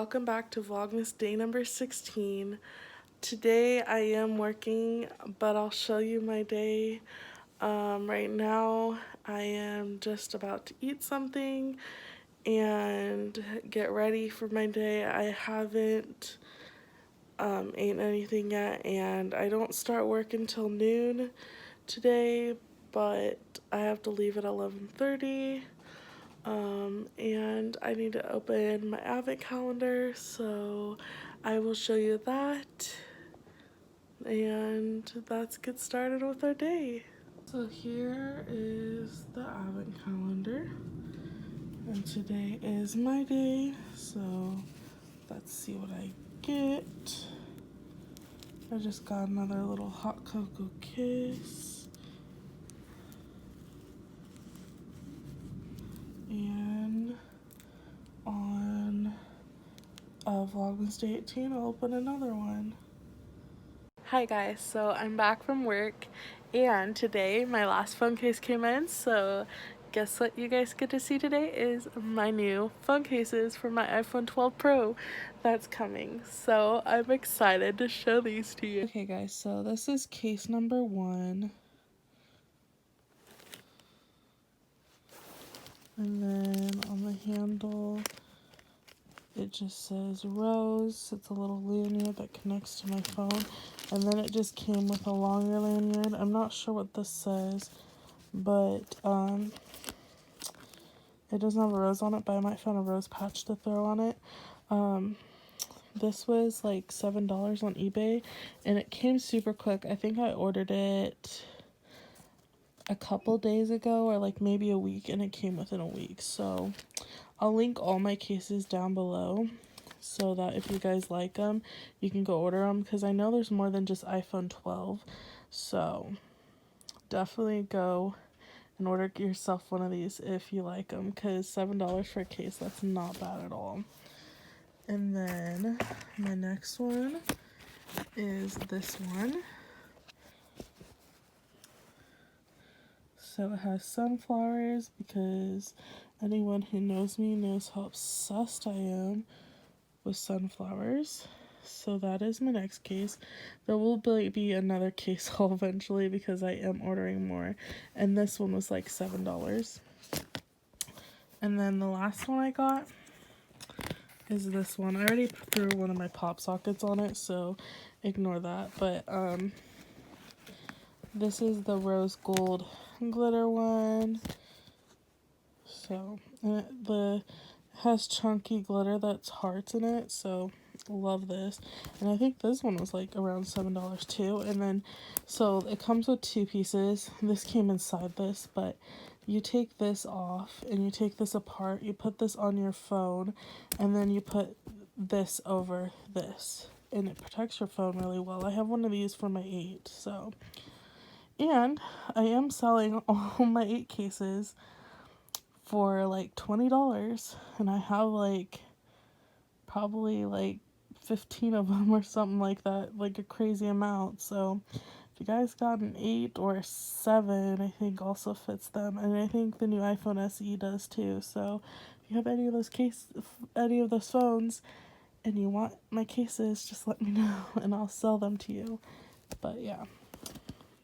welcome back to Vlogmas day number 16. Today I am working, but I'll show you my day. Right now I am just about to eat something and get ready for my day. I haven't eaten anything yet, and I don't start work until noon today, but I have to leave at 11:30. And I need to open my advent calendar, so I will show you that, and let's get started with our day. So here is the advent calendar, and today is my day, so let's see what I get. I just got another little hot cocoa kiss, and on Vlogmas Day 18, I'll open another one. Hi guys, so I'm back from work, and today my last phone case came in, so guess what you guys get to see today is my new phone cases for my iPhone 12 Pro that's coming. So I'm excited to show these to you. Okay guys, so this is case number 1. And then on the handle, it just says Rose. It's a little lanyard that connects to my phone. And then it just came with a longer lanyard. I'm not sure what this says, but it doesn't have a rose on it, but I might find a rose patch to throw on it. This was like $7 on eBay, and it came super quick. I think I ordered it a couple days ago, or like maybe a week, and it came within a week. So I'll link all my cases down below so that if you guys like them, you can go order them, because I know there's more than just iPhone 12. So definitely go and order yourself one of these if you like them, because $7 for a case, that's not bad at all. And then my next one is this one. So it has sunflowers, because anyone who knows me knows how obsessed I am with sunflowers. So that is my next case. There will be another case haul eventually, because I am ordering more, and this one was like $7. And then the last one I got is this one. I already threw one of my pop sockets on it, so ignore that. But this is the rose gold glitter one. So, and it has chunky glitter that's hearts in it, so love this. And I think this one was like around $7 too. And then, so it comes with 2 pieces. This came inside this, but you take this off and you take this apart, you put this on your phone, and then you put this over this, and it protects your phone really well. I have one of these for my 8, so. And I am selling all my 8 cases for like $20, and I have like probably like 15 of them or something like that, like a crazy amount. So if you guys got an 8 or a 7, I think also fits them, and I think the new iPhone SE does too. So if you have any of those phones and you want my cases, just let me know and I'll sell them to you. But yeah,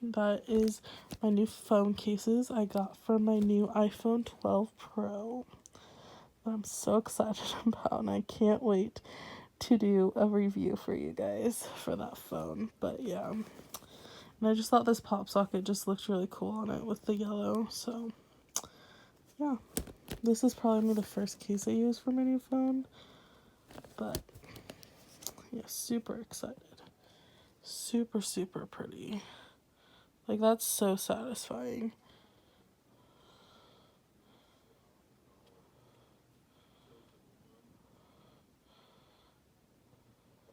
that is my new phone cases I got for my new iPhone 12 Pro that I'm so excited about, and I can't wait to do a review for you guys for that phone. But yeah, and I just thought this pop socket just looked really cool on it with the yellow. So yeah, this is probably the first case I use for my new phone, but yeah, super excited. Super pretty. Like, that's so satisfying.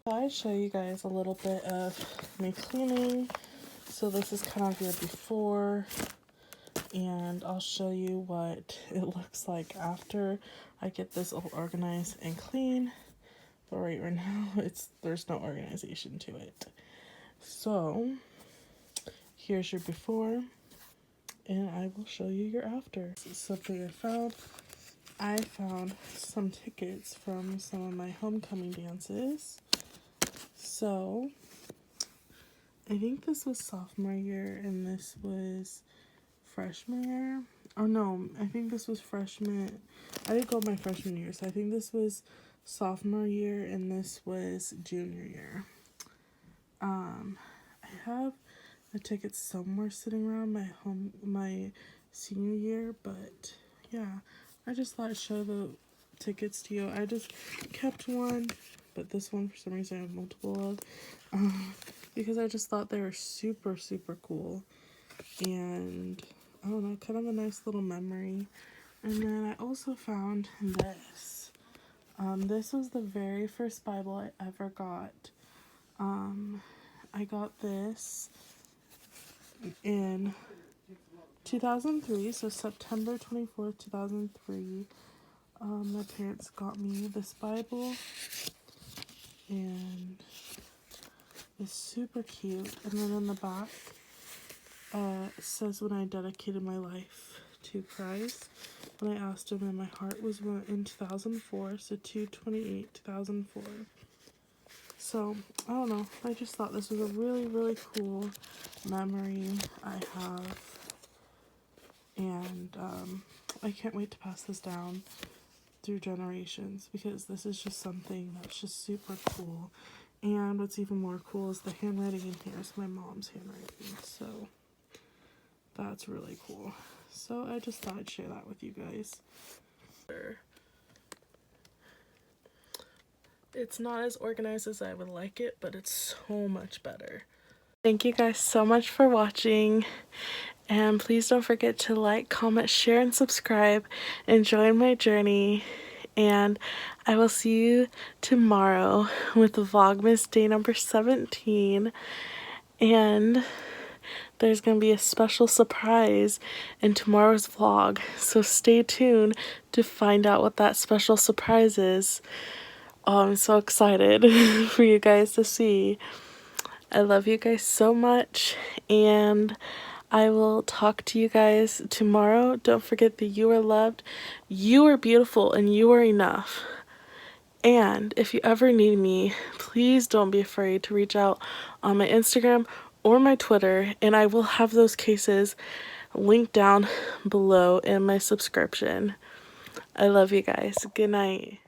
I show you guys a little bit of me cleaning. So this is kind of your before, and I'll show you what it looks like after I get this all organized and clean. But right now, there's no organization to it. So here's your before, and I will show you your after. This is something I found I found some tickets from some of my homecoming dances. So I think this was sophomore year and this was freshman year. Oh no, I think this was freshman. I didn't go my freshman year, so I think this was sophomore year and this was junior year. I have the tickets somewhere sitting around my senior year, but yeah, I just thought I'd show the tickets to you. I just kept one, but this one for some reason I have multiple of, because I just thought they were super cool, and I don't know, kind of a nice little memory. And then I also found this. This was the very first Bible I ever got. I got this in 2003, so September 24th, 2003. My parents got me this Bible, and it's super cute. And then in the back, it says when I dedicated my life to Christ, when I asked him in my heart was in 2004, so 2/28/2004. So, I don't know, I just thought this was a really cool memory I have, and I can't wait to pass this down through generations, because this is just something that's just super cool. And what's even more cool is the handwriting in here is my mom's handwriting, so that's really cool. So I just thought I'd share that with you guys. It's not as organized as I would like it, but it's so much better. Thank you guys so much for watching, and please don't forget to like, comment, share, and subscribe and join my journey. And I will see you tomorrow with Vlogmas day number 17, and there's going to be a special surprise in tomorrow's vlog, so stay tuned to find out what that special surprise is. Oh, I'm so excited for you guys to see. I love you guys so much, and I will talk to you guys tomorrow. Don't forget that you are loved, you are beautiful, and you are enough. And if you ever need me, please don't be afraid to reach out on my Instagram or my Twitter, and I will have those cases linked down below in my subscription. I love you guys. Good night.